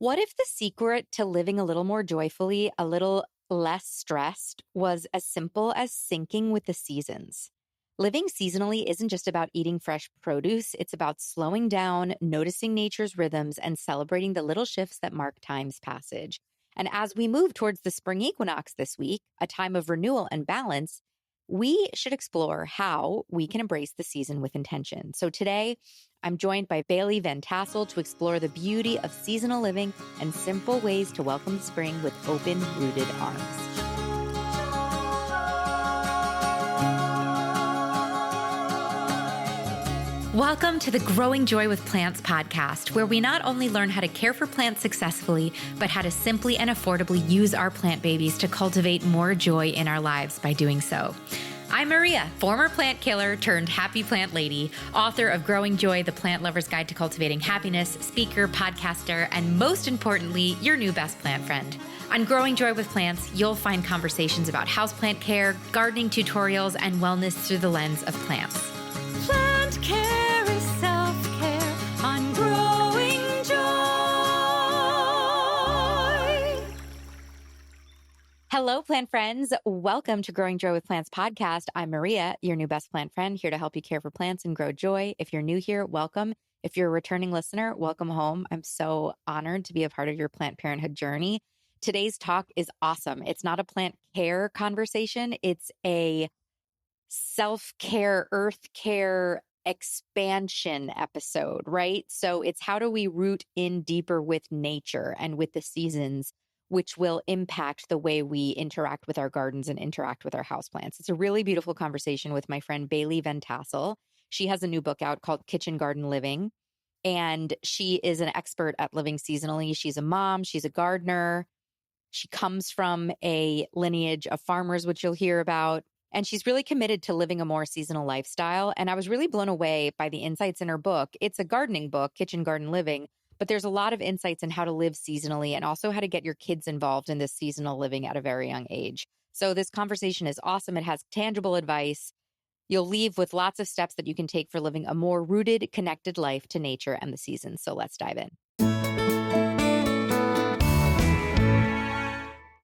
What if the secret to living a little more joyfully, a little less stressed, was as simple as syncing with the seasons? Living seasonally isn't just about eating fresh produce, it's about slowing down, noticing nature's rhythms, and celebrating the little shifts that mark time's passage. And as we move towards the spring equinox this week, a time of renewal and balance, we should explore how we can embrace the season with intention. So today, I'm joined by Bailey Van Tassel to explore the beauty of seasonal living and simple ways to welcome the spring with open, rooted arms. Welcome to the Growing Joy with Plants podcast, where we not only learn how to care for plants successfully, but how to simply and affordably use our plant babies to cultivate more joy in our lives by doing so. I'm Maria, former plant killer turned happy plant lady, author of Growing Joy, the Plant Lover's Guide to Cultivating Happiness, speaker, podcaster, and most importantly, your new best plant friend. On Growing Joy with Plants, you'll find conversations about houseplant care, gardening tutorials, and wellness through the lens of plants. Plant care is self-care on Growing Joy. Hello, plant friends. Welcome to Growing Joy with Plants podcast. I'm Maria, your new best plant friend, here to help you care for plants and grow joy. If you're new here, welcome. If you're a returning listener, welcome home. I'm so honored to be a part of your plant parenthood journey. Today's talk is awesome. It's not a plant care conversation. It's a self-care, earth care expansion episode, right? So it's how do we root in deeper with nature and with the seasons, which will impact the way we interact with our gardens and interact with our houseplants. It's a really beautiful conversation with my friend Bailey Van Tassel. She has a new book out called Kitchen Garden Living, and she is an expert at living seasonally. She's a mom, she's a gardener. She comes from a lineage of farmers, which you'll hear about. And she's really committed to living a more seasonal lifestyle. And I was really blown away by the insights in her book. It's a gardening book, Kitchen Garden Living, but there's a lot of insights in how to live seasonally and also how to get your kids involved in this seasonal living at a very young age. So this conversation is awesome. It has tangible advice. You'll leave with lots of steps that you can take for living a more rooted, connected life to nature and the seasons. So let's dive in.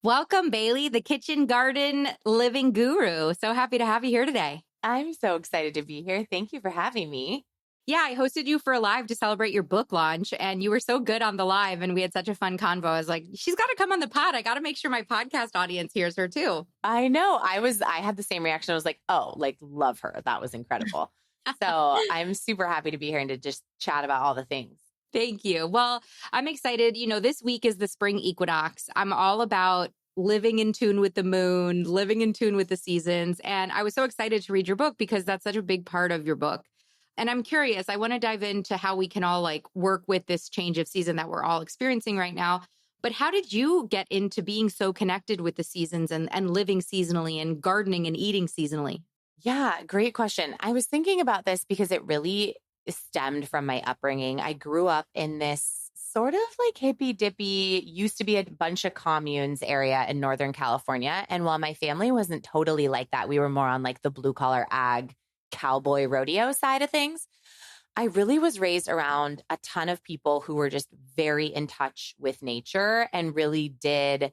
Welcome, Bailey, the kitchen garden living guru. So happy to have you here today. I'm so excited to be here. Thank you for having me. Yeah, I hosted you for a live to celebrate your book launch, and you were so good on the live, and we had such a fun convo. I was like, she's got to come on the pod. I got to make sure my podcast audience hears her too. I know. I had the same reaction. I was like, oh, love her. That was incredible. So I'm super happy to be here and to just chat about all the things. Thank you. Well, I'm excited. You know, this week is the spring equinox. I'm all about living in tune with the moon, living in tune with the seasons. And I was so excited to read your book because that's such a big part of your book. And I'm curious, I want to dive into how we can all work with this change of season that we're all experiencing right now. But how did you get into being so connected with the seasons and living seasonally and gardening and eating seasonally? Yeah, great question. I was thinking about this because it really stemmed from my upbringing. I grew up in this sort of hippy dippy, used to be a bunch of communes area in Northern California. And while my family wasn't totally like that, we were more on the blue collar ag cowboy rodeo side of things. I really was raised around a ton of people who were just very in touch with nature and really did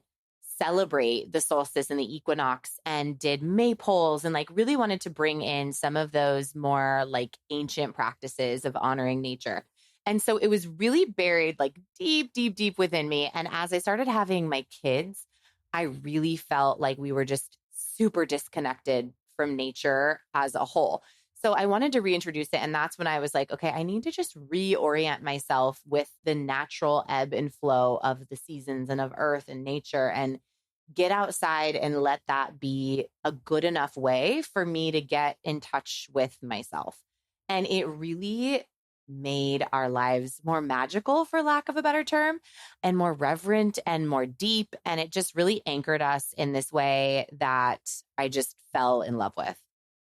celebrate the solstice and the equinox and did maypoles and really wanted to bring in some of those more ancient practices of honoring nature. And so it was really buried deep, deep, deep within me. And as I started having my kids, I really felt like we were just super disconnected from nature as a whole. So I wanted to reintroduce it. And that's when I was like, okay, I need to just reorient myself with the natural ebb and flow of the seasons and of earth and nature and get outside and let that be a good enough way for me to get in touch with myself. And it really made our lives more magical, for lack of a better term, and more reverent and more deep. And it just really anchored us in this way that I just fell in love with.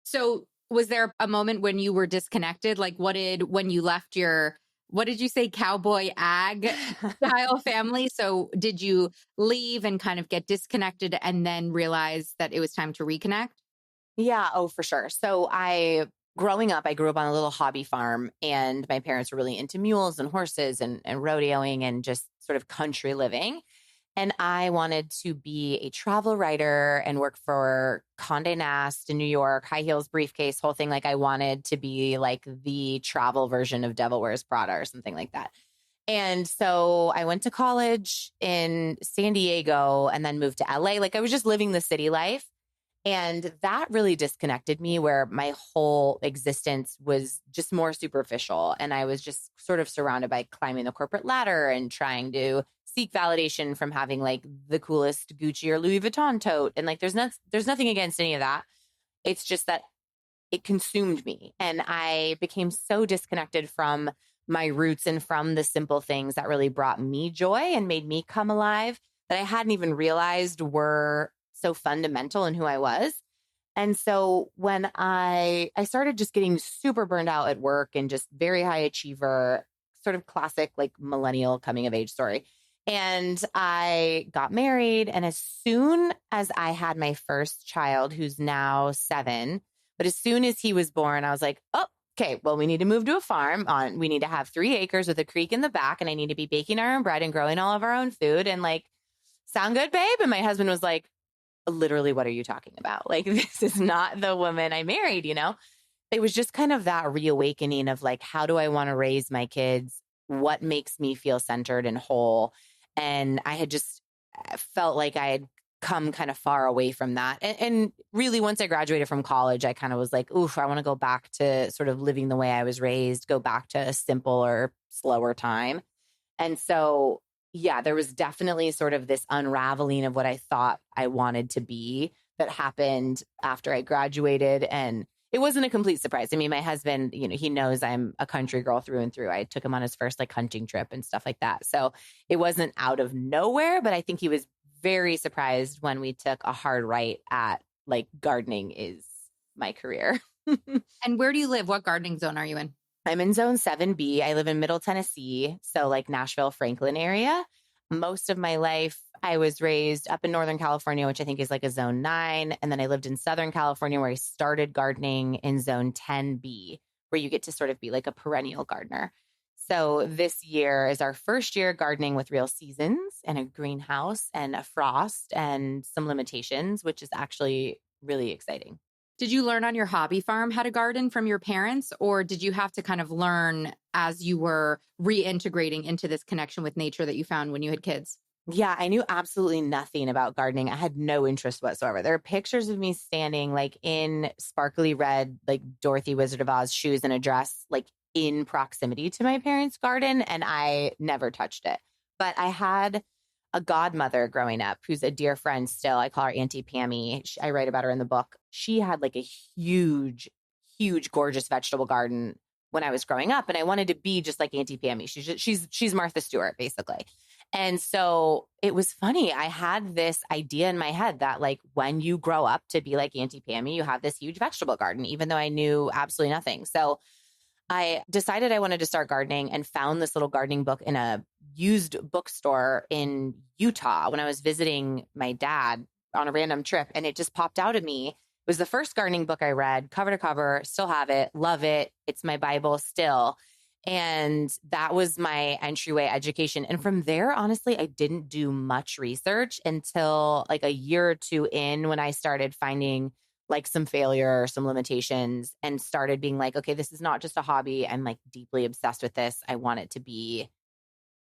So was there a moment when you were disconnected? When you left your, what did you say, cowboy ag style family? So did you leave and kind of get disconnected and then realize that it was time to reconnect? Yeah. Oh, for sure. So I growing up, I grew up on a little hobby farm, and my parents were really into mules and horses and rodeoing and just sort of country living. And I wanted to be a travel writer and work for Condé Nast in New York, high heels, briefcase, whole thing. Like I wanted to be like the travel version of Devil Wears Prada or something like that. And so I went to college in San Diego and then moved to LA. Like I was just living the city life. And that really disconnected me, where my whole existence was just more superficial. And I was just sort of surrounded by climbing the corporate ladder and trying to seek validation from having like the coolest Gucci or Louis Vuitton tote. And like, there's nothing against any of that. It's just that it consumed me. And I became so disconnected from my roots and from the simple things that really brought me joy and made me come alive, that I hadn't even realized were so fundamental in who I was. And so when I started just getting super burned out at work and just very high achiever, sort of classic like millennial coming of age story. And I got married. And as soon as I had my first child, who's now 7, but as soon as he was born, I was like, oh, okay, well, we need to move to a farm. We need to have 3 acres with a creek in the back, and I need to be baking our own bread and growing all of our own food. And like, sound good, babe? And my husband was like, literally, what are you talking about? Like, this is not the woman I married, you know? It was just kind of that reawakening of like, how do I want to raise my kids? What makes me feel centered and whole? And I had just felt like I had come kind of far away from that. And really, once I graduated from college, I kind of was like, oof, I want to go back to sort of living the way I was raised, go back to a simpler, slower time. And so yeah, there was definitely sort of this unraveling of what I thought I wanted to be that happened after I graduated. And it wasn't a complete surprise. I mean, my husband, you know, he knows I'm a country girl through and through. I took him on his first like hunting trip and stuff like that. So it wasn't out of nowhere, but I think he was very surprised when we took a hard right at like gardening is my career. And where do you live? What gardening zone are you in? I'm in zone 7B. I live in Middle Tennessee, so like Nashville, Franklin area. Most of my life, I was raised up in Northern California, which I think is like a zone 9. And then I lived in Southern California, where I started gardening in zone 10B, where you get to sort of be like a perennial gardener. So this year is our first year gardening with real seasons and a greenhouse and a frost and some limitations, which is actually really exciting. Did you learn on your hobby farm how to garden from your parents, or did you have to kind of learn as you were reintegrating into this connection with nature that you found when you had kids? Yeah, I knew absolutely nothing about gardening. I had no interest whatsoever. There are pictures of me standing like in sparkly red, like Dorothy Wizard of Oz shoes and a dress, like in proximity to my parents' garden, and I never touched it. But I had a godmother growing up who's a dear friend still. I call her Auntie Pammy. I write about her in the book. She had like a huge, huge, gorgeous vegetable garden when I was growing up, and I wanted to be just like Auntie Pammy. She's Martha Stewart, basically. And so it was funny. I had this idea in my head that like when you grow up to be like Auntie Pammy, you have this huge vegetable garden, even though I knew absolutely nothing. So I decided I wanted to start gardening and found this little gardening book in a used bookstore in Utah when I was visiting my dad on a random trip. And it just popped out at me. It was the first gardening book I read, cover to cover, still have it, love it. It's my Bible still. And that was my entryway education. And from there, honestly, I didn't do much research until like a year or 2 in, when I started finding like some failure, some limitations, and started being like, okay, this is not just a hobby. I'm like deeply obsessed with this. I want it to be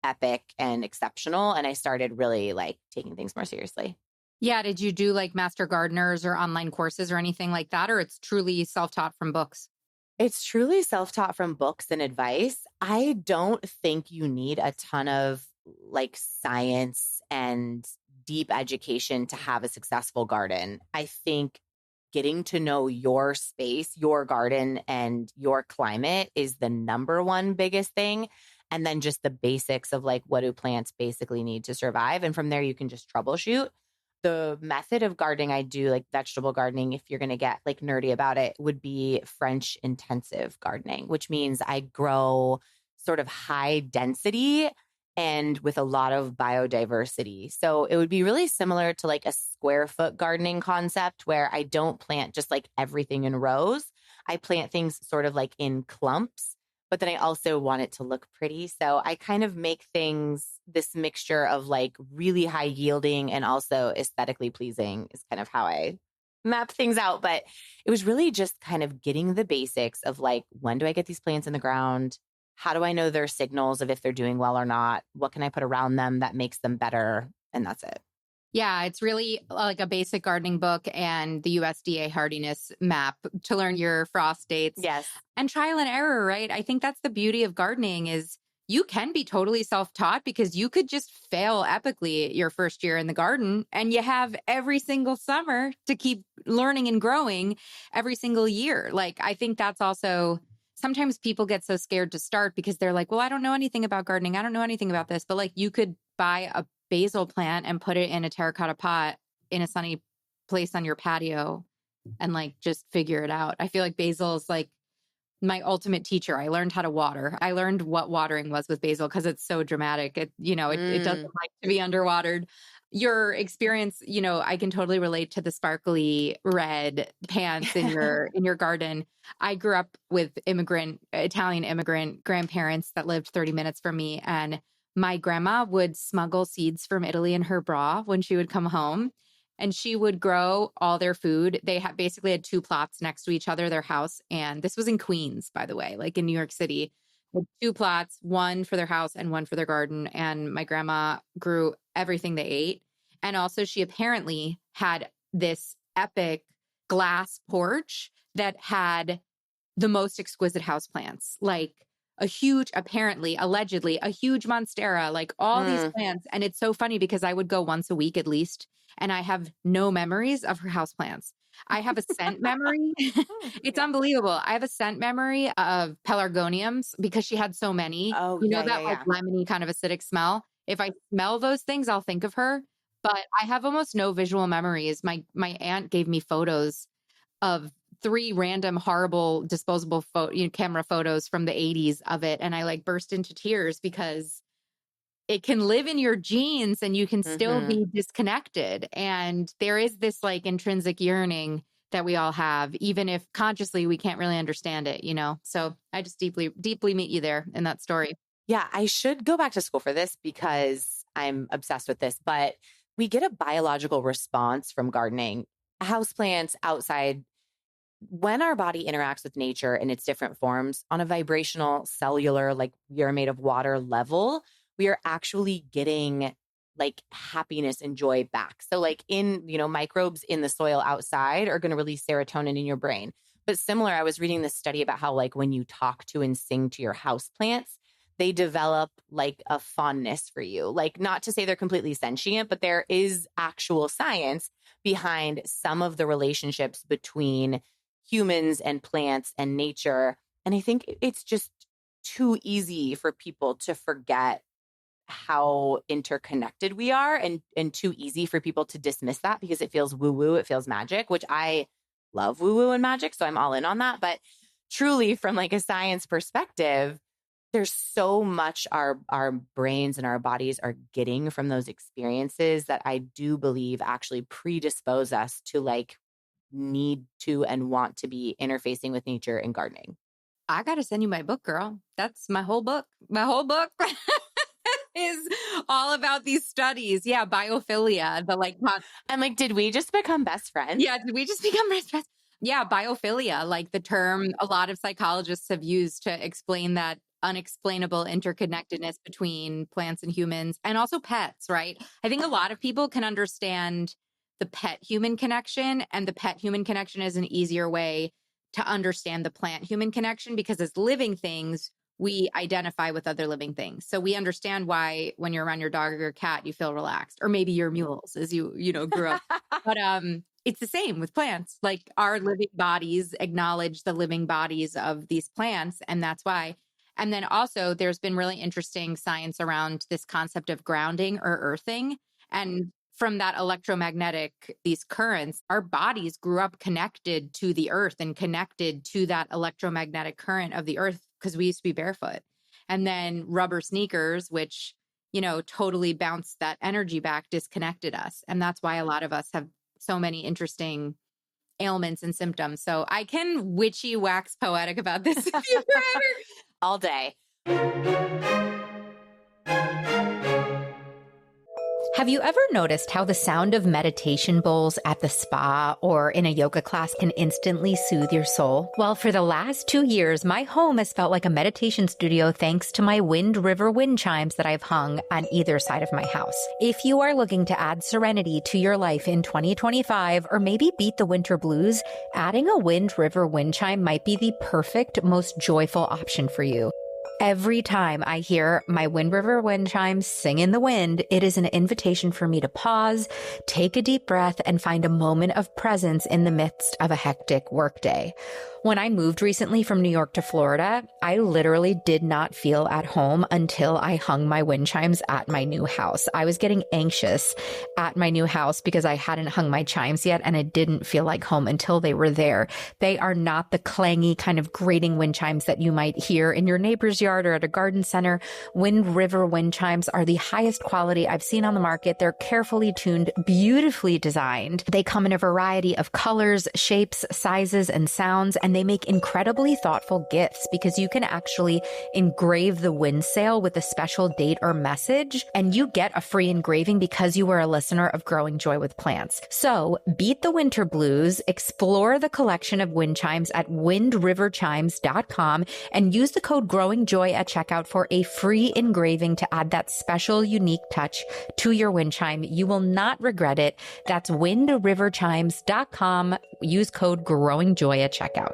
epic and exceptional. And I started really like taking things more seriously. Yeah. Did you do like master gardeners or online courses or anything like that? Or it's truly self-taught from books? It's truly self-taught from books and advice. I don't think you need a ton of like science and deep education to have a successful garden. I think getting to know your space, your garden, and your climate is the number one biggest thing. And then just the basics of like, what do plants basically need to survive? And from there, you can just troubleshoot. The method of gardening I do, like vegetable gardening, if you're going to get like nerdy about it, would be French intensive gardening, which means I grow sort of high density and with a lot of biodiversity. So it would be really similar to like a square foot gardening concept where I don't plant just like everything in rows. I plant things sort of like in clumps, but then I also want it to look pretty. So I kind of make things this mixture of like really high yielding and also aesthetically pleasing is kind of how I map things out. But it was really just kind of getting the basics of like, when do I get these plants in the ground? How do I know their signals of if they're doing well or not? What can I put around them that makes them better? And that's it. Yeah, it's really like a basic gardening book and the USDA hardiness map to learn your frost dates. Yes. And trial and error, right? I think that's the beauty of gardening is you can be totally self-taught because you could just fail epically your first year in the garden and you have every single summer to keep learning and growing every single year. Like, I think that's also sometimes people get so scared to start because they're like, well, I don't know anything about gardening. I don't know anything about this. But like, you could buy a basil plant and put it in a terracotta pot in a sunny place on your patio and like just figure it out. I feel like basil is like my ultimate teacher. I learned how to water. I learned what watering was with basil because it's so dramatic. It doesn't like to be underwatered. Your experience, I can totally relate to the sparkly red pants in your garden. I grew up with Italian immigrant grandparents that lived 30 minutes from me, and my grandma would smuggle seeds from Italy in her bra when she would come home, and she would grow all their food. They basically had two plots next to each other, their house. And this was in Queens, by the way, like in New York City, with two plots, one for their house and one for their garden. And my grandma grew everything they ate. And also she apparently had this epic glass porch that had the most exquisite houseplants, like allegedly, a huge monstera, like all these plants. And it's so funny because I would go once a week at least, and I have no memories of her houseplants. I have a scent memory. It's unbelievable. I have a scent memory of pelargoniums because she had so many. Oh, That like lemony kind of acidic smell. If I smell those things, I'll think of her. But I have almost no visual memories. My aunt gave me photos of 3 random horrible disposable camera photos from the 80s of it. And I like burst into tears because it can live in your genes and you can still be disconnected. And there is this like intrinsic yearning that we all have, even if consciously we can't really understand it, So I just deeply, deeply meet you there in that story. Yeah, I should go back to school for this because I'm obsessed with this, but we get a biological response from gardening, houseplants, outside. When our body interacts with nature in its different forms on a vibrational, cellular, like we are made of water level, we are actually getting like happiness and joy back. So like microbes in the soil outside are going to release serotonin in your brain. But similar, I was reading this study about how like when you talk to and sing to your houseplants, they develop like a fondness for you. Like, not to say they're completely sentient, but there is actual science behind some of the relationships between humans and plants and nature. And I think it's just too easy for people to forget how interconnected we are, and too easy for people to dismiss that because it feels woo-woo, it feels magic, which I love woo-woo and magic. So I'm all in on that. But truly, from like a science perspective, there's so much our brains and our bodies are getting from those experiences that I do believe actually predispose us to like need to and want to be interfacing with nature and gardening. I got to send you my book, girl. That's my whole book. My whole book is all about these studies. Yeah. Biophilia, I'm like, did we just become best friends? Yeah. Did we just become best friends? Yeah. Biophilia, like the term a lot of psychologists have used to explain that unexplainable interconnectedness between plants and humans and also pets, right? I think a lot of people can understand the pet human connection, and the pet human connection is an easier way to understand the plant human connection because as living things, we identify with other living things. So we understand why when you're around your dog or your cat, you feel relaxed, or maybe your mules as you grew up. But it's the same with plants. Like our living bodies acknowledge the living bodies of these plants. And that's why. And then also there's been really interesting science around this concept of grounding or earthing. And from that electromagnetic, these currents, our bodies grew up connected to the earth and connected to that electromagnetic current of the earth because we used to be barefoot. And then rubber sneakers, which, totally bounced that energy back, disconnected us. And that's why a lot of us have so many interesting ailments and symptoms. So I can witchy wax poetic about this if you forever. All day. Have you ever noticed how the sound of meditation bowls at the spa or in a yoga class can instantly soothe your soul? Well, for the last 2 years, my home has felt like a meditation studio thanks to my Wind River wind chimes that I've hung on either side of my house. If you are looking to add serenity to your life in 2025 or maybe beat the winter blues, adding a Wind River wind chime might be the perfect, most joyful option for you. Every time I hear my Wind River wind chimes sing in the wind, it is an invitation for me to pause, take a deep breath, and find a moment of presence in the midst of a hectic workday. When I moved recently from New York to Florida, I literally did not feel at home until I hung my wind chimes at my new house. I was getting anxious at my new house because I hadn't hung my chimes yet, and it didn't feel like home until they were there. They are not the clangy kind of grating wind chimes that you might hear in your neighbor's yard or at a garden center. Wind River wind chimes are the highest quality I've seen on the market. They're carefully tuned, beautifully designed. They come in a variety of colors, shapes, sizes, and sounds, and they make incredibly thoughtful gifts because you can actually engrave the wind sail with a special date or message, and you get a free engraving because you are a listener of Growing Joy with Plants. So beat the winter blues, explore the collection of wind chimes at windriverchimes.com, and use the code Growing Joy at checkout for a free engraving to add that special, unique touch to your wind chime. You will not regret it. That's windriverchimes.com. Use code Growing Joy at checkout.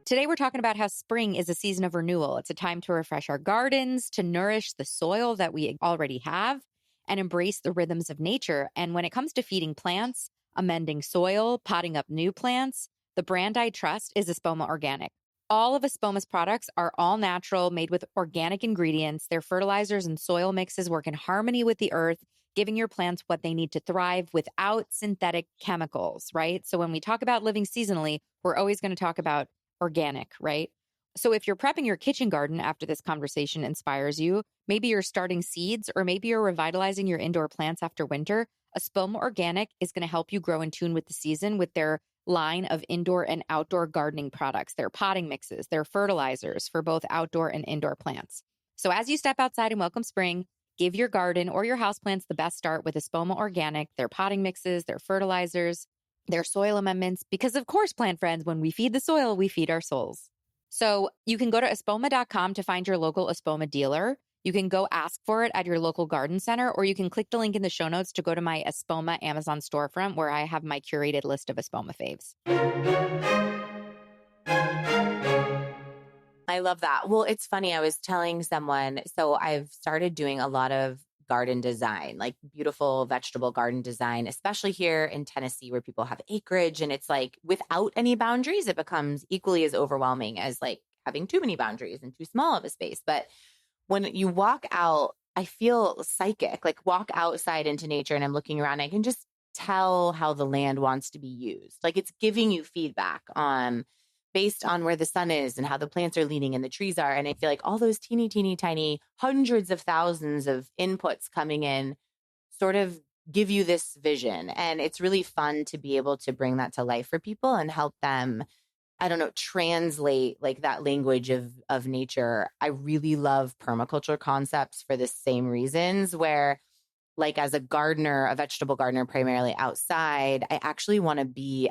Today, we're talking about how spring is a season of renewal. It's a time to refresh our gardens, to nourish the soil that we already have, and embrace the rhythms of nature. And when it comes to feeding plants, amending soil, potting up new plants, the brand I trust is Espoma Organic. All of Espoma's products are all natural, made with organic ingredients. Their fertilizers and soil mixes work in harmony with the earth, giving your plants what they need to thrive without synthetic chemicals, right? So when we talk about living seasonally, we're always going to talk about organic, right? So if you're prepping your kitchen garden after this conversation inspires you, maybe you're starting seeds, or maybe you're revitalizing your indoor plants after winter, Espoma Organic is going to help you grow in tune with the season with their line of indoor and outdoor gardening products, their potting mixes, their fertilizers for both outdoor and indoor plants. So as you step outside and welcome spring, give your garden or your houseplants the best start with Espoma Organic, their potting mixes, their fertilizers, their soil amendments, because of course, plant friends, when we feed the soil, we feed our souls. So you can go to espoma.com to find your local Espoma dealer. You can go ask for it at your local garden center, or you can click the link in the show notes to go to my Espoma Amazon storefront where I have my curated list of Espoma faves. I love that. Well, it's funny. I was telling someone, so I've started doing a lot of garden design, like beautiful vegetable garden design, especially here in Tennessee where people have acreage, and it's like without any boundaries, it becomes equally as overwhelming as like having too many boundaries and too small of a space. But when you walk out, I feel psychic, like walk outside into nature and I'm looking around, I can just tell how the land wants to be used. Like it's giving you feedback on based on where the sun is and how the plants are leaning and the trees are. And I feel like all those teeny, teeny, tiny hundreds of thousands of inputs coming in sort of give you this vision. And it's really fun to be able to bring that to life for people and help them, I don't know, translate like that language of nature. I really love permaculture concepts for the same reasons, where like as a gardener, a vegetable gardener, primarily outside, I actually want to be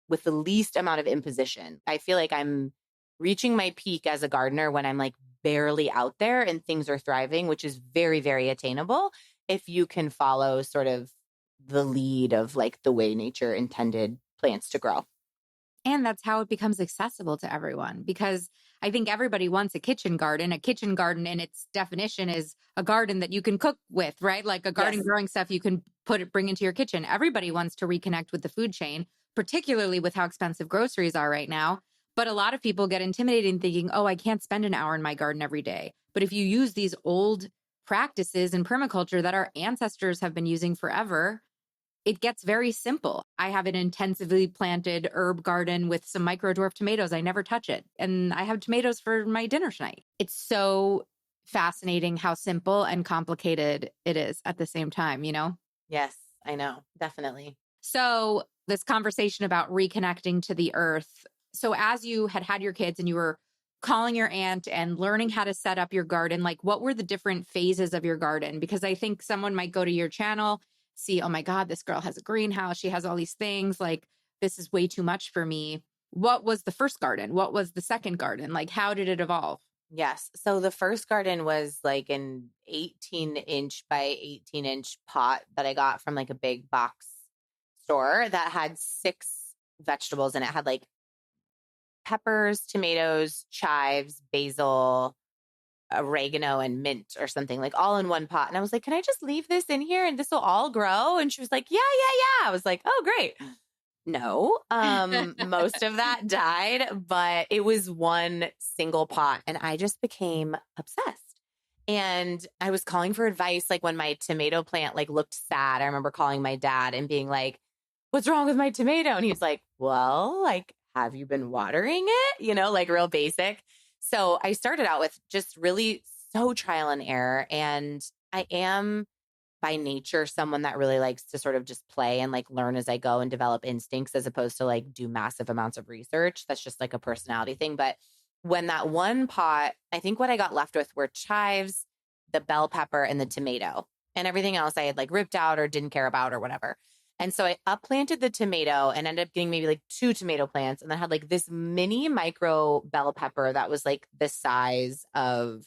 with the least amount of imposition. I feel like I'm reaching my peak as a gardener when I'm like barely out there and things are thriving, which is very, very attainable if you can follow sort of the lead of like the way nature intended plants to grow. And that's how it becomes accessible to everyone, because I think everybody wants a kitchen garden. A kitchen garden in its definition is a garden that you can cook with, right? Like a garden growing stuff you can bring into your kitchen. Everybody wants to reconnect with the food chain, particularly with how expensive groceries are right now. But a lot of people get intimidated in thinking, oh, I can't spend an hour in my garden every day. But if you use these old practices in permaculture that our ancestors have been using forever, it gets very simple. I have an intensively planted herb garden with some micro dwarf tomatoes. I never touch it. And I have tomatoes for my dinner tonight. It's so fascinating how simple and complicated it is at the same time, you know? Yes. I know. Definitely. So this conversation about reconnecting to the earth. So as you had your kids and you were calling your aunt and learning how to set up your garden, like what were the different phases of your garden? Because I think someone might go to your channel, see, oh my God, this girl has a greenhouse. She has all these things. Like, this is way too much for me. What was the first garden? What was the second garden? Like, how did it evolve? Yes. So the first garden was like an 18-inch by 18-inch pot that I got from like a big box store that had 6 vegetables in it. It had like peppers, tomatoes, chives, basil, oregano, and mint or something, like all in one pot. And I was like, can I just leave this in here and this will all grow? And she was like, yeah, yeah, yeah. I was like, oh, great. No, most of that died, but it was one single pot and I just became obsessed. And I was calling for advice. Like when my tomato plant like looked sad, I remember calling my dad and being like, what's wrong with my tomato? And he was like, well, like, have you been watering it? You know, like real basic. So I started out with just really so trial and error. And I am by nature someone that really likes to sort of just play and like learn as I go and develop instincts as opposed to like do massive amounts of research. That's just like a personality thing. But when that one pot, I think what I got left with were chives, the bell pepper, and the tomato. And everything else I had like ripped out or didn't care about or whatever. And so I upplanted the tomato and ended up getting maybe like 2 tomato plants and then had like this mini micro bell pepper that was like the size of,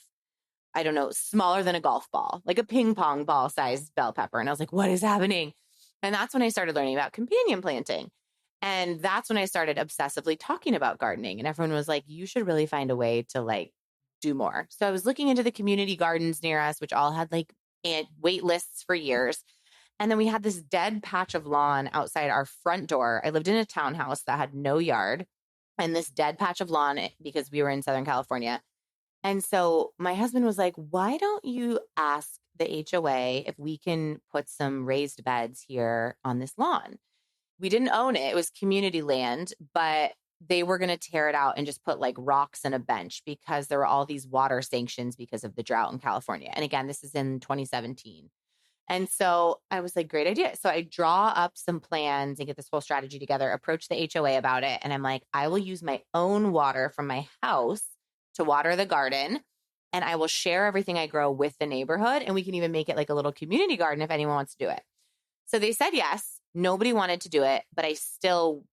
I don't know, smaller than a golf ball, like a ping pong ball sized bell pepper. And I was like, what is happening? And that's when I started learning about companion planting. And that's when I started obsessively talking about gardening. And everyone was like, you should really find a way to like do more. So I was looking into the community gardens near us, which all had like wait lists for years. And then we had this dead patch of lawn outside our front door. I lived in a townhouse that had no yard and this dead patch of lawn because we were in Southern California. And so my husband was like, why don't you ask the HOA if we can put some raised beds here on this lawn? We didn't own it. It was community land, but they were going to tear it out and just put like rocks and a bench because there were all these water sanctions because of the drought in California. And again, this is in 2017. And so I was like, great idea. So I draw up some plans and get this whole strategy together, approach the HOA about it. And I'm like, I will use my own water from my house to water the garden. And I will share everything I grow with the neighborhood. And we can even make it like a little community garden if anyone wants to do it. So they said yes. Nobody wanted to do it, but I still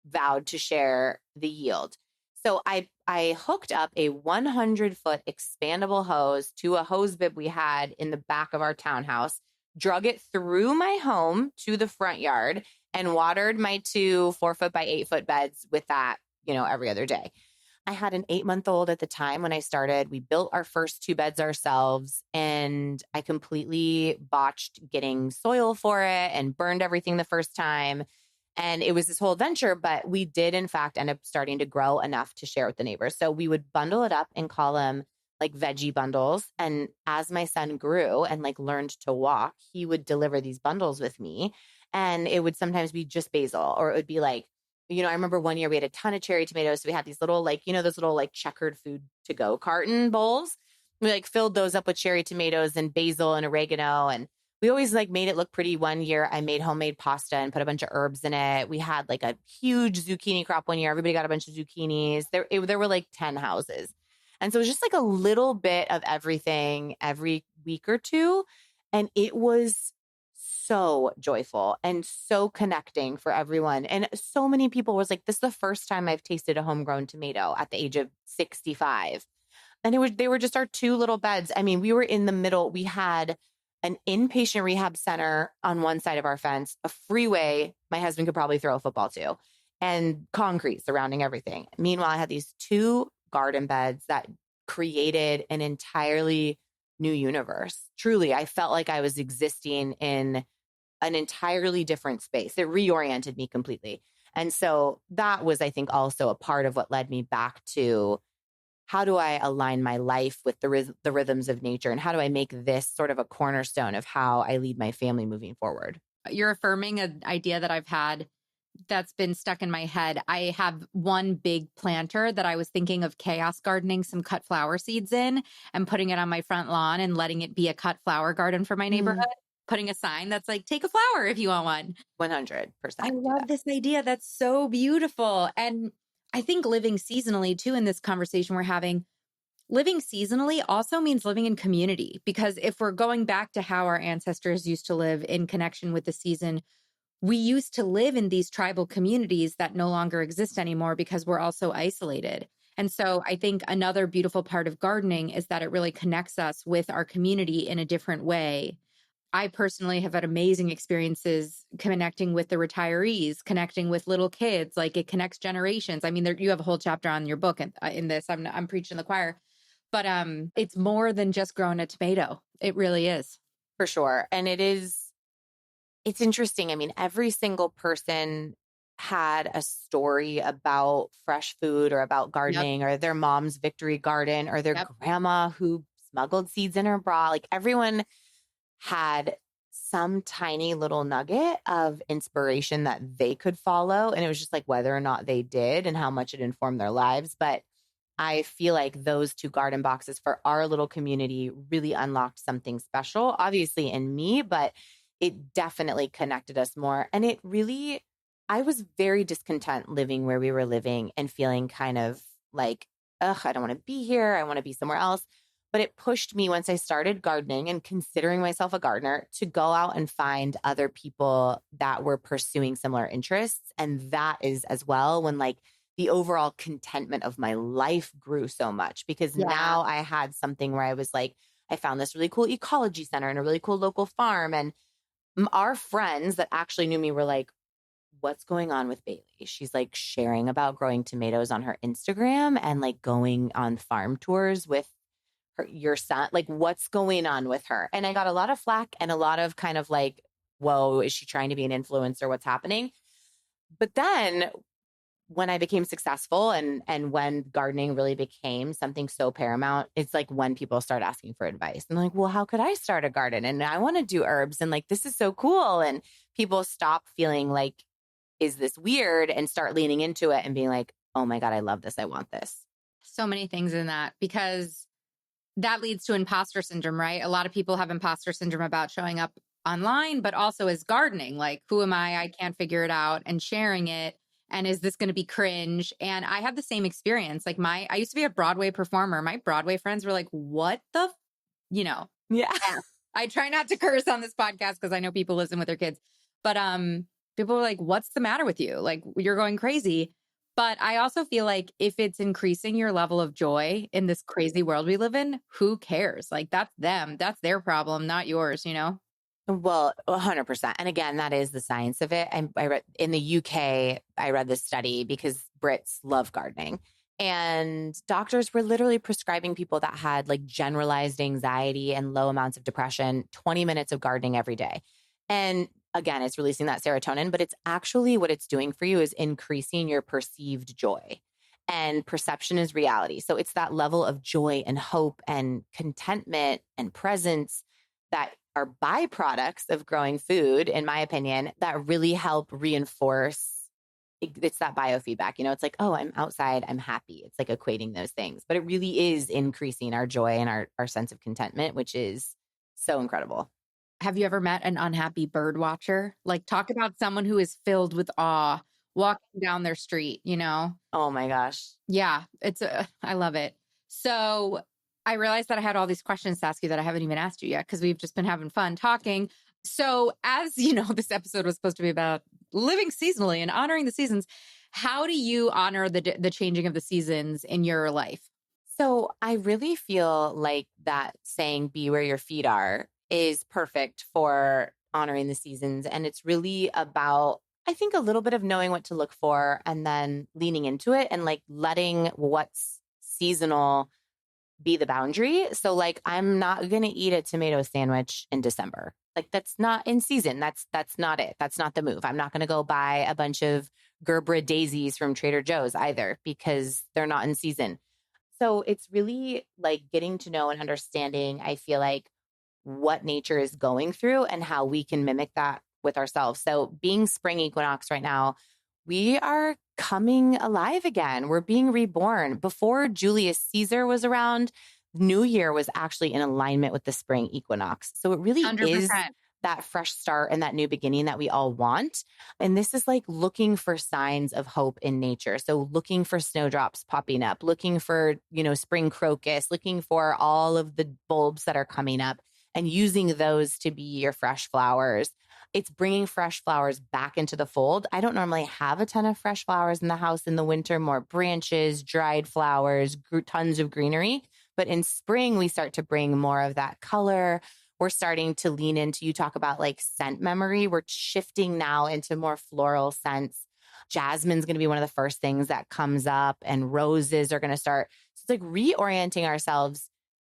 vowed to share the yield. So I hooked up a 100-foot expandable hose to a hose bib we had in the back of our townhouse, drug it through my home to the front yard, and watered my 2 4-foot by 8-foot beds with that, you know, every other day. I had an 8-month-old at the time when I started. We built our first 2 beds ourselves, and I completely botched getting soil for it and burned everything the first time. And it was this whole adventure, but we did, in fact, end up starting to grow enough to share with the neighbors. So we would bundle it up and call them like veggie bundles. And as my son grew and like learned to walk, he would deliver these bundles with me. And it would sometimes be just basil, or it would be like, you know, I remember one year we had a ton of cherry tomatoes. So we had these little, like, you know, those little like checkered food to go carton bowls. We like filled those up with cherry tomatoes and basil and oregano. And we always like made it look pretty. One year I made homemade pasta and put a bunch of herbs in it. We had like a huge zucchini crop one year. Everybody got a bunch of zucchinis. There were like 10 houses. And so it was just like a little bit of everything every week or two. And it was so joyful and so connecting for everyone. And so many people was like, this is the first time I've tasted a homegrown tomato at the age of 65. And they were just our 2 little beds. I mean, we were in the middle. We had an inpatient rehab center on one side of our fence, a freeway my husband could probably throw a football to, and concrete surrounding everything. Meanwhile, I had these 2 garden beds that created an entirely new universe. Truly, I felt like I was existing in an entirely different space. It reoriented me completely. And so that was, I think, also a part of what led me back to how do I align my life with the rhythms of nature? And how do I make this sort of a cornerstone of how I lead my family moving forward? You're affirming an idea that I've had that's been stuck in my head. I have one big planter that I was thinking of chaos gardening some cut flower seeds in and putting it on my front lawn and letting it be a cut flower garden for my neighborhood. putting a sign that's like, take a flower if you want one. 100%. I love this idea. That's so beautiful. And I think living seasonally too, in this conversation we're having, living seasonally also means living in community, because if we're going back to how our ancestors used to live in connection with the season, we used to live in these tribal communities that no longer exist anymore because we're also isolated. And so I think another beautiful part of gardening is that it really connects us with our community in a different way. I personally have had amazing experiences connecting with the retirees, connecting with little kids. Like, it connects generations. I mean, you have a whole chapter on your book in this. I'm preaching the choir, but it's more than just growing a tomato. It really is. For sure. And it's interesting. I mean, every single person had a story about fresh food or about gardening, or their mom's victory garden, or their grandma who smuggled seeds in her bra. Like, everyone had some tiny little nugget of inspiration that they could follow. And it was just like whether or not they did and how much it informed their lives. But I feel like those 2 garden boxes for our little community really unlocked something special, obviously in me, but it definitely connected us more. And it really, I was very discontent living where we were living and feeling kind of like, ugh, I don't want to be here. I want to be somewhere else. But it pushed me, once I started gardening and considering myself a gardener, to go out and find other people that were pursuing similar interests. And that is as well when like the overall contentment of my life grew so much, because now I had something where I was like, I found this really cool ecology center and a really cool local farm. And our friends that actually knew me were like, what's going on with Bailey? She's like sharing about growing tomatoes on her Instagram and like going on farm tours with your son. Like, what's going on with her? And I got a lot of flack and a lot of kind of like, whoa, is she trying to be an influencer? What's happening? But then when I became successful and when gardening really became something so paramount, it's like when people start asking for advice and like, well, how could I start a garden? And I want to do herbs and like, this is so cool. And people stop feeling like, is this weird? And start leaning into it and being like, oh my God, I love this. I want this. So many things in that, because that leads to imposter syndrome, right? A lot of people have imposter syndrome about showing up online, but also as gardening. Like, who am I? I can't figure it out, and sharing it. And is this going to be cringe? And I had the same experience. Like, I used to be a Broadway performer. My Broadway friends were like, what the, Yeah. I try not to curse on this podcast because I know people listen with their kids, but people were like, what's the matter with you? Like, you're going crazy. But I also feel like if it's increasing your level of joy in this crazy world we live in, who cares? Like, that's them. That's their problem, not yours, Well, 100%. And again, that is the science of it. I read in the UK, I read this study because Brits love gardening. And doctors were literally prescribing people that had like generalized anxiety and low amounts of depression, 20 minutes of gardening every day. And again, it's releasing that serotonin, but it's actually what it's doing for you is increasing your perceived joy. And perception is reality. So it's that level of joy and hope and contentment and presence that are byproducts of growing food, in my opinion, that really help reinforce. It's that biofeedback. It's like, oh, I'm outside, I'm happy. It's like equating those things, but it really is increasing our joy and our sense of contentment, which is so incredible. Have you ever met an unhappy bird watcher? Like, talk about someone who is filled with awe walking down their street, Oh my gosh. Yeah, I love it. So I realized that I had all these questions to ask you that I haven't even asked you yet, because we've just been having fun talking. So as you know, this episode was supposed to be about living seasonally and honoring the seasons. How do you honor the changing of the seasons in your life? So I really feel like that saying, be where your feet are, is perfect for honoring the seasons. And it's really about, I think, a little bit of knowing what to look for and then leaning into it and like letting what's seasonal be the boundary. So like, I'm not going to eat a tomato sandwich in December. Like, that's not in season. That's not it. That's not the move. I'm not going to go buy a bunch of Gerbera daisies from Trader Joe's either, because they're not in season. So it's really like getting to know and understanding, I feel like, what nature is going through and how we can mimic that with ourselves. So being spring equinox right now, we are coming alive again. We're being reborn. Before Julius Caesar was around, New Year was actually in alignment with the spring equinox. So it really 100%. Is that fresh start and that new beginning that we all want. And this is like looking for signs of hope in nature. So looking for snowdrops popping up, looking for, spring crocus, looking for all of the bulbs that are coming up and using those to be your fresh flowers. It's bringing fresh flowers back into the fold. I don't normally have a ton of fresh flowers in the house in the winter, more branches, dried flowers, tons of greenery. But in spring, we start to bring more of that color. We're starting to lean into, you talk about like scent memory. We're shifting now into more floral scents. Jasmine's going to be one of the first things that comes up, and roses are going to start. So it's like reorienting ourselves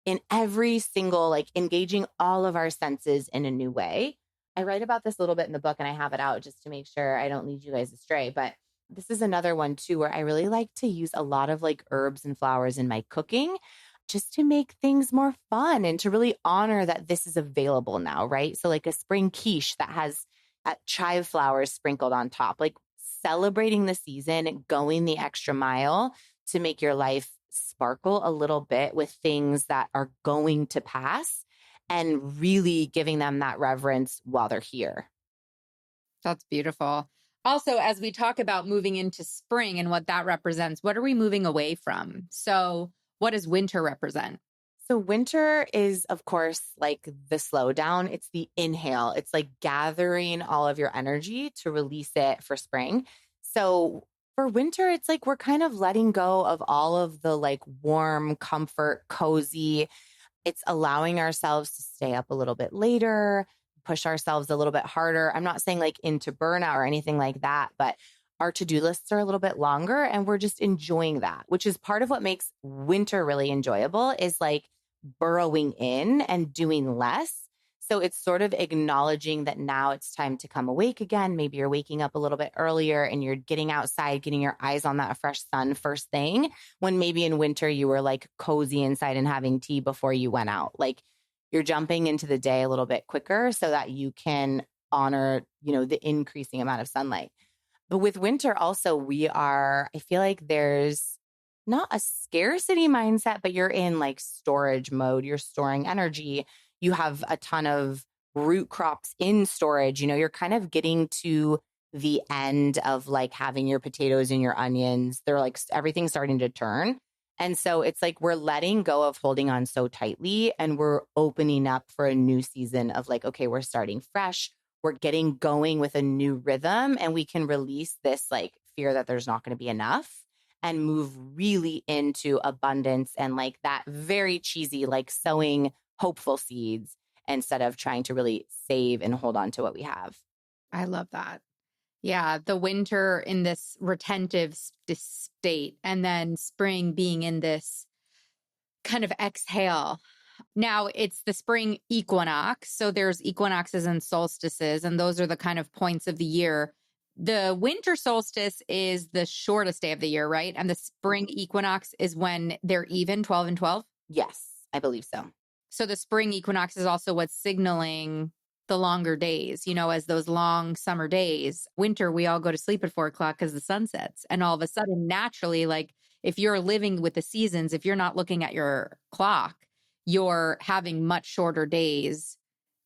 in every single, like engaging all of our senses in a new way. I write about this a little bit in the book and I have it out just to make sure I don't lead you guys astray. But this is another one too, where I really like to use a lot of like herbs and flowers in my cooking, just to make things more fun and to really honor that this is available now, right? So like a spring quiche that has chive flowers sprinkled on top, like celebrating the season, going the extra mile to make your life sparkle a little bit with things that are going to pass and really giving them that reverence while they're here. That's beautiful. Also, as we talk about moving into spring and what that represents, what are we moving away from? So what does winter represent? So winter is, of course, like the slowdown. It's the inhale. It's like gathering all of your energy to release it for spring. So for winter, it's like we're kind of letting go of all of the like warm, comfort, cozy. It's allowing ourselves to stay up a little bit later, push ourselves a little bit harder. I'm not saying like into burnout or anything like that, but our to-do lists are a little bit longer and we're just enjoying that, which is part of what makes winter really enjoyable, is like burrowing in and doing less. So it's sort of acknowledging that now it's time to come awake again. Maybe you're waking up a little bit earlier and you're getting outside, getting your eyes on that fresh sun first thing, when maybe in winter you were like cozy inside and having tea before you went out. Like you're jumping into the day a little bit quicker so that you can honor, the increasing amount of sunlight. But with winter also, I feel like there's not a scarcity mindset, but you're in like storage mode. You're storing energy. You have a ton of root crops in storage. You're kind of getting to the end of like having your potatoes and your onions. They're like everything's starting to turn. And so it's like we're letting go of holding on so tightly and we're opening up for a new season of like, okay, we're starting fresh. We're getting going with a new rhythm and we can release this like fear that there's not going to be enough and move really into abundance and like that very cheesy, like sowing hopeful seeds instead of trying to really save and hold on to what we have. I love that. Yeah. The winter in this retentive state and then spring being in this kind of exhale. Now it's the spring equinox. So there's equinoxes and solstices, and those are the kind of points of the year. The winter solstice is the shortest day of the year, right? And the spring equinox is when they're even 12 and 12? Yes, I believe so. So the spring equinox is also what's signaling the longer days, as those long summer days. Winter, we all go to sleep at 4:00 because the sun sets. And all of a sudden, naturally, like if you're living with the seasons, if you're not looking at your clock, you're having much shorter days,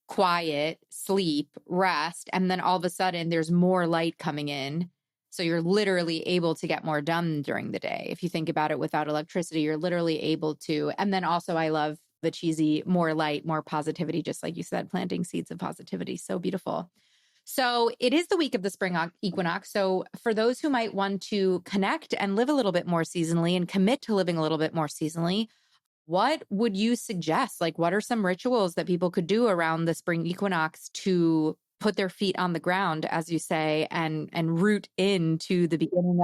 quiet, sleep, rest. And then all of a sudden there's more light coming in. So you're literally able to get more done during the day. If you think about it, without electricity, you're literally able to. And then also I love the cheesy, more light, more positivity, just like you said, planting seeds of positivity. So beautiful. So it is the week of the spring equinox. So for those who might want to connect and live a little bit more seasonally and commit to living a little bit more seasonally, what would you suggest? Like, what are some rituals that people could do around the spring equinox to put their feet on the ground, as you say, and root into the beginning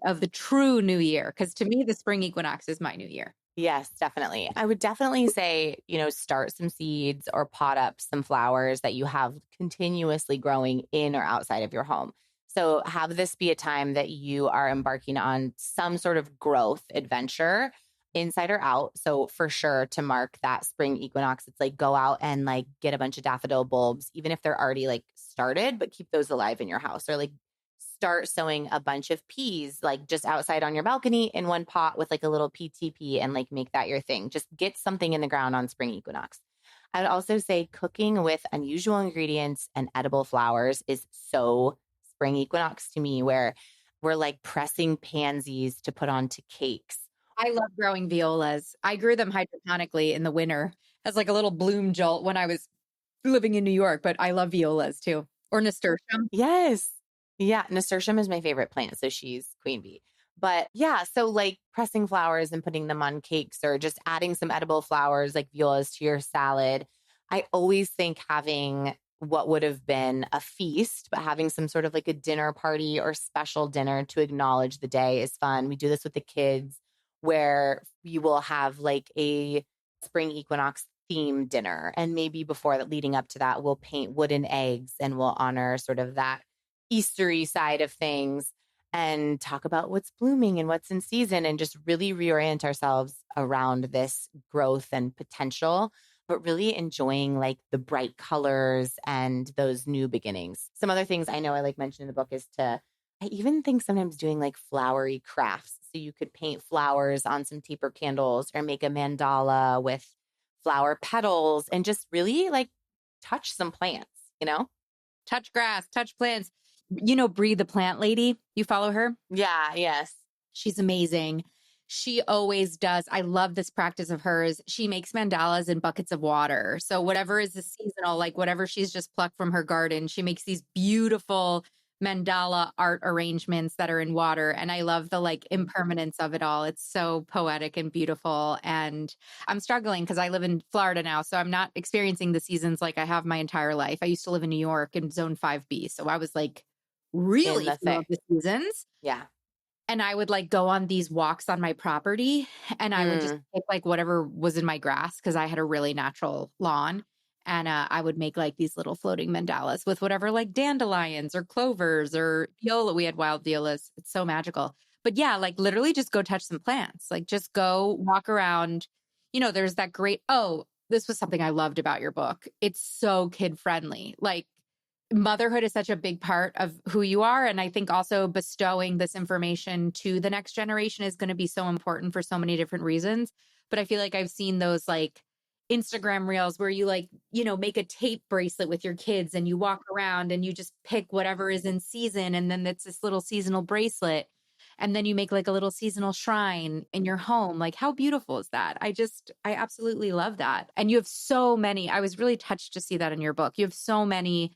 of the true new year? Because to me, the spring equinox is my new year. Yes, definitely. I would definitely say, start some seeds or pot up some flowers that you have continuously growing in or outside of your home. So have this be a time that you are embarking on some sort of growth adventure, inside or out. So for sure, to mark that spring equinox, it's like go out and like get a bunch of daffodil bulbs, even if they're already like started, but keep those alive in your house. Or like start sowing a bunch of peas, like just outside on your balcony in one pot with like a little PTP and like make that your thing. Just get something in the ground on spring equinox. I'd also say cooking with unusual ingredients and edible flowers is so spring equinox to me, where we're like pressing pansies to put onto cakes. I love growing violas. I grew them hydroponically in the winter as like a little bloom jolt when I was living in New York, but I love violas too. Or nasturtium. Yes. Yeah. Nasturtium is my favorite plant. So she's queen bee. But yeah, so like pressing flowers and putting them on cakes or just adding some edible flowers like violas to your salad. I always think having what would have been a feast, but having some sort of like a dinner party or special dinner to acknowledge the day is fun. We do this with the kids where we will have like a spring equinox theme dinner. And maybe before that, leading up to that, we'll paint wooden eggs and we'll honor sort of that Eastery side of things and talk about what's blooming and what's in season and just really reorient ourselves around this growth and potential, but really enjoying like the bright colors and those new beginnings. Some other things I know I like mentioned in the book is I even think sometimes doing like flowery crafts. So you could paint flowers on some taper candles or make a mandala with flower petals and just really like touch some plants, you know? Touch grass, touch plants. You know, Bree, the plant lady, you follow her? Yeah, yes. She's amazing. She always does. I love this practice of hers. She makes mandalas in buckets of water. So whatever is the seasonal, like whatever she's just plucked from her garden, she makes these beautiful mandala art arrangements that are in water. And I love the like impermanence of it all. It's so poetic and beautiful. And I'm struggling because I live in Florida now. So I'm not experiencing the seasons like I have my entire life. I used to live in New York in zone 5B. So I was like In really the feeling thick. the seasons. Yeah. And I would like go on these walks on my property and I would just Mm. pick like whatever was in my grass because I had a really natural lawn. And I would make like these little floating mandalas with whatever like dandelions or clovers or viola. We had wild violas. It's so magical. But yeah, like literally just go touch some plants. Like just go walk around. You know, there's that great, oh, this was something I loved about your book. It's so kid friendly. Like motherhood is such a big part of who you are. And I think also bestowing this information to the next generation is going to be so important for so many different reasons. But I feel like I've seen those like Instagram reels where you like, you know, make a tape bracelet with your kids and you walk around and you just pick whatever is in season. And then it's this little seasonal bracelet. And then you make like a little seasonal shrine in your home. Like, how beautiful is that? I absolutely love that. And you have so many. I was really touched to see that in your book. You have so many,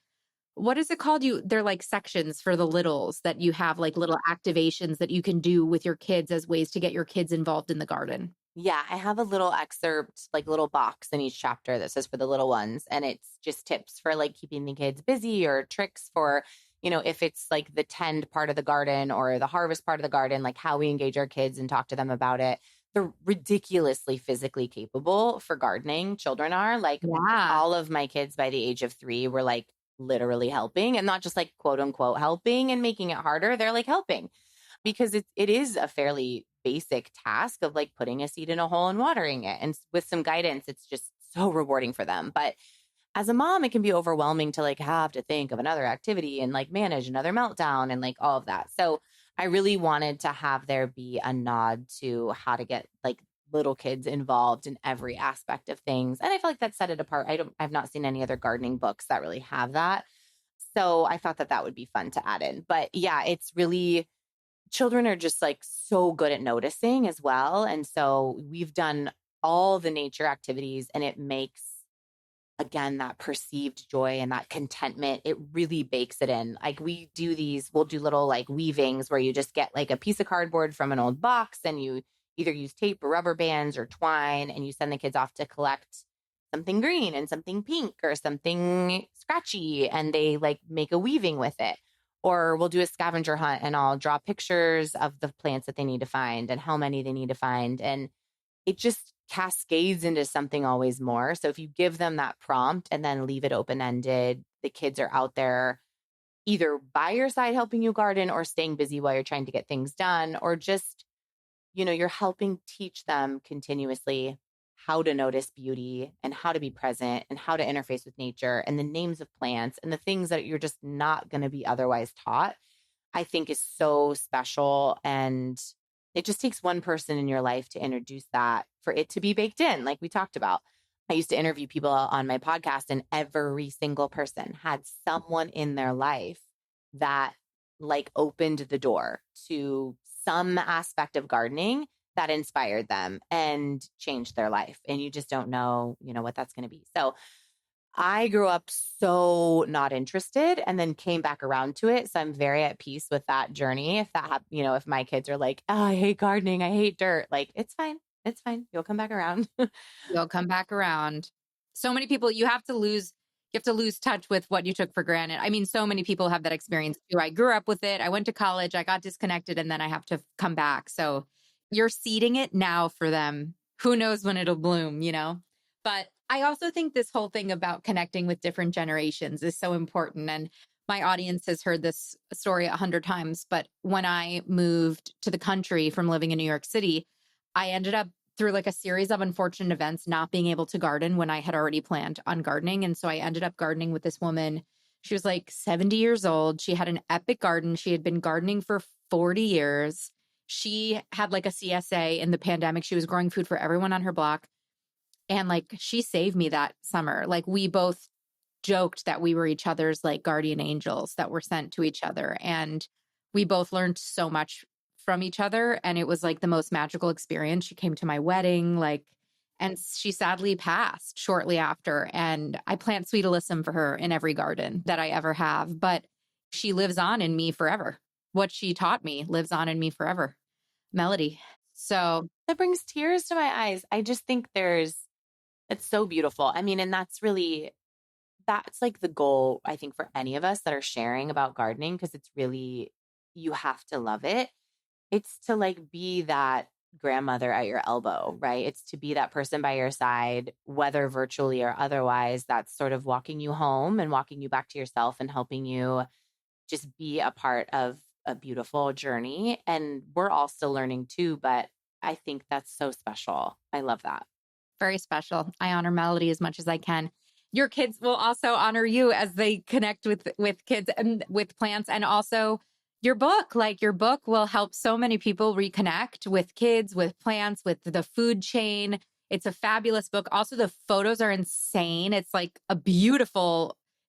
what is it called? They're like sections for the littles that you have like little activations that you can do with your kids as ways to get your kids involved in the garden. Yeah, I have a little excerpt, like little box in each chapter that says for the little ones. And it's just tips for like keeping the kids busy or tricks for, you know, if it's like the tend part of the garden or the harvest part of the garden, like how we engage our kids and talk to them about it. They're ridiculously physically capable for gardening. Children are like Yeah. all of my kids by the age of 3 were like literally helping and not just like quote unquote helping and making it harder. They're like helping because it is a fairly basic task of like putting a seed in a hole and watering it. And with some guidance, it's just so rewarding for them. But as a mom, it can be overwhelming to like have to think of another activity and like manage another meltdown and like all of that. So I really wanted to have there be a nod to how to get like little kids involved in every aspect of things. And I feel like that set it apart. I've not seen any other gardening books that really have that. So I thought that would be fun to add in. But yeah, it's really, children are just like so good at noticing as well. And so we've done all the nature activities and it makes, again, that perceived joy and that contentment, it really bakes it in. Like we'll do little like weavings where you just get like a piece of cardboard from an old box and you either use tape or rubber bands or twine and you send the kids off to collect something green and something pink or something scratchy and they like make a weaving with it. Or we'll do a scavenger hunt and I'll draw pictures of the plants that they need to find and how many they need to find. And it just cascades into something always more. So if you give them that prompt and then leave it open-ended, the kids are out there either by your side helping you garden or staying busy while you're trying to get things done, or just, you know, you're helping teach them continuously how to notice beauty and how to be present and how to interface with nature and the names of plants and the things that you're just not going to be otherwise taught, I think is so special. And it just takes one person in your life to introduce that for it to be baked in, like we talked about. I used to interview people on my podcast, and every single person had someone in their life that like opened the door to some aspect of gardening that inspired them and changed their life. And you just don't know, what that's going to be. So I grew up so not interested and then came back around to it. So I'm very at peace with that journey. If that, if my kids are like, oh, I hate gardening, I hate dirt, like, it's fine. It's fine. You'll come back around. You'll come back around. So many people, you have to lose touch with what you took for granted. I mean, so many people have that experience too. I grew up with it. I went to college, I got disconnected, and then I have to come back. So you're seeding it now for them. Who knows when it'll bloom, But I also think this whole thing about connecting with different generations is so important. And my audience has heard this story 100 times. But when I moved to the country from living in New York City, I ended up through like a series of unfortunate events, not being able to garden when I had already planned on gardening. And so I ended up gardening with this woman. She was like 70 years old. She had an epic garden. She had been gardening for 40 years. She had like a CSA in the pandemic. She was growing food for everyone on her block. And like, she saved me that summer. Like, we both joked that we were each other's like guardian angels that were sent to each other. And we both learned so much from each other. And it was like the most magical experience. She came to my wedding, and she sadly passed shortly after. And I plant sweet alyssum for her in every garden that I ever have. But she lives on in me forever. What she taught me lives on in me forever. Melody. So that brings tears to my eyes. I just think it's so beautiful. I mean, and that's like the goal, I think, for any of us that are sharing about gardening, because it's really, you have to love it. It's to like be that grandmother at your elbow, right? It's to be that person by your side, whether virtually or otherwise, that's sort of walking you home and walking you back to yourself and helping you just be a part of a beautiful journey. And we're all still learning too, but I think that's so special. I love that. Very special. I honor Melody as much as I can. Your kids will also honor you as they connect with kids and with plants. And also your book will help so many people reconnect with kids, with plants, with the food chain. It's a fabulous book. Also, the photos are insane. It's like it's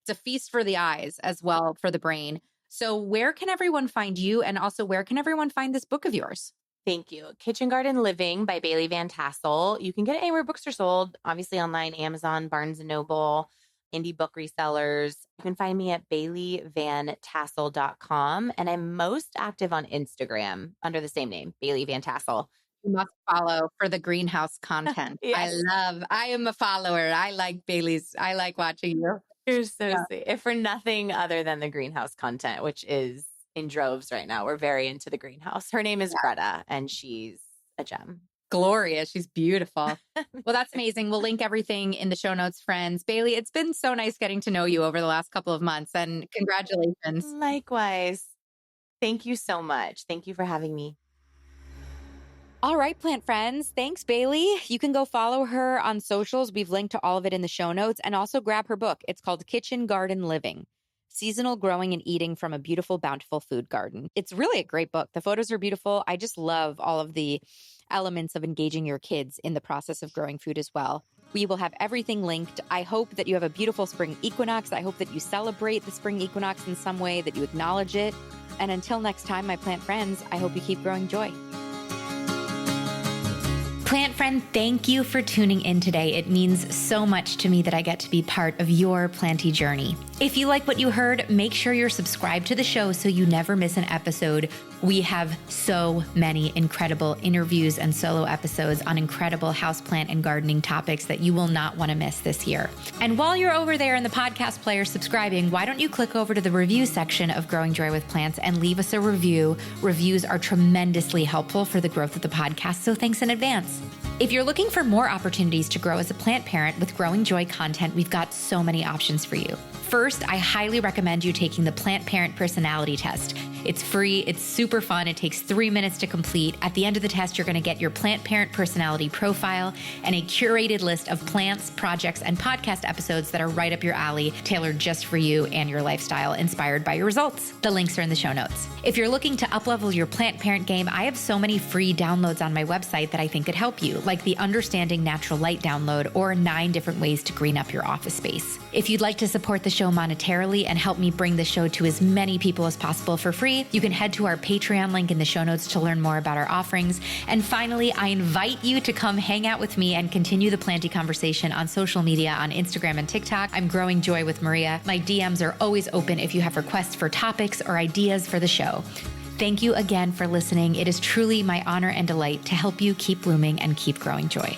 a feast for the eyes as well for the brain. So where can everyone find you? And also, where can everyone find this book of yours? Thank you. Kitchen Garden Living by Bailey Van Tassel. You can get it anywhere books are sold, obviously online, Amazon, Barnes & Noble, indie book resellers. You can find me at baileyvantassel.com. And I'm most active on Instagram under the same name, Bailey Van Tassel. You must follow for the greenhouse content. Yes. I am a follower. I like Bailey's. I like watching you. You're so sweet. If for nothing other than the greenhouse content, which is in droves right now. We're very into the greenhouse. Her name is Greta, and she's a gem. Glorious. She's beautiful. Well, that's amazing. We'll link everything in the show notes, friends. Bailey, it's been so nice getting to know you over the last couple of months, and congratulations. Likewise. Thank you so much. Thank you for having me. All right, plant friends. Thanks, Bailey. You can go follow her on socials. We've linked to all of it in the show notes, and also grab her book. It's called Kitchen Garden Living: Seasonal Growing and Eating from a Beautiful, Bountiful Food Garden. It's really a great book. The photos are beautiful. I just love all of the elements of engaging your kids in the process of growing food as well. We will have everything linked. I hope that you have a beautiful spring equinox. I hope that you celebrate the spring equinox in some way, that you acknowledge it. And until next time, my plant friends, I hope you keep growing joy. Plant friend, thank you for tuning in today. It means so much to me that I get to be part of your planty journey. If you like what you heard, make sure you're subscribed to the show so you never miss an episode. We have so many incredible interviews and solo episodes on incredible houseplant and gardening topics that you will not want to miss this year. And while you're over there in the podcast player subscribing, why don't you click over to the review section of Growing Joy with Plants and leave us a review. Reviews are tremendously helpful for the growth of the podcast, so thanks in advance. If you're looking for more opportunities to grow as a plant parent with Growing Joy content, we've got so many options for you. First, I highly recommend you taking the Plant Parent Personality Test. It's free. It's super fun. It takes 3 minutes to complete. At the end of the test, you're going to get your plant parent personality profile and a curated list of plants, projects, and podcast episodes that are right up your alley, tailored just for you and your lifestyle, inspired by your results. The links are in the show notes. If you're looking to uplevel your plant parent game, I have so many free downloads on my website that I think could help you, like the Understanding Natural Light download or 9 different ways to green up your office space. If you'd like to support the show monetarily and help me bring the show to as many people as possible for free, you can head to our Patreon link in the show notes to learn more about our offerings. And finally, I invite you to come hang out with me and continue the planty conversation on social media, on Instagram and TikTok. I'm Growing Joy with Maria. My DMs are always open if you have requests for topics or ideas for the show. Thank you again for listening. It is truly my honor and delight to help you keep blooming and keep growing joy.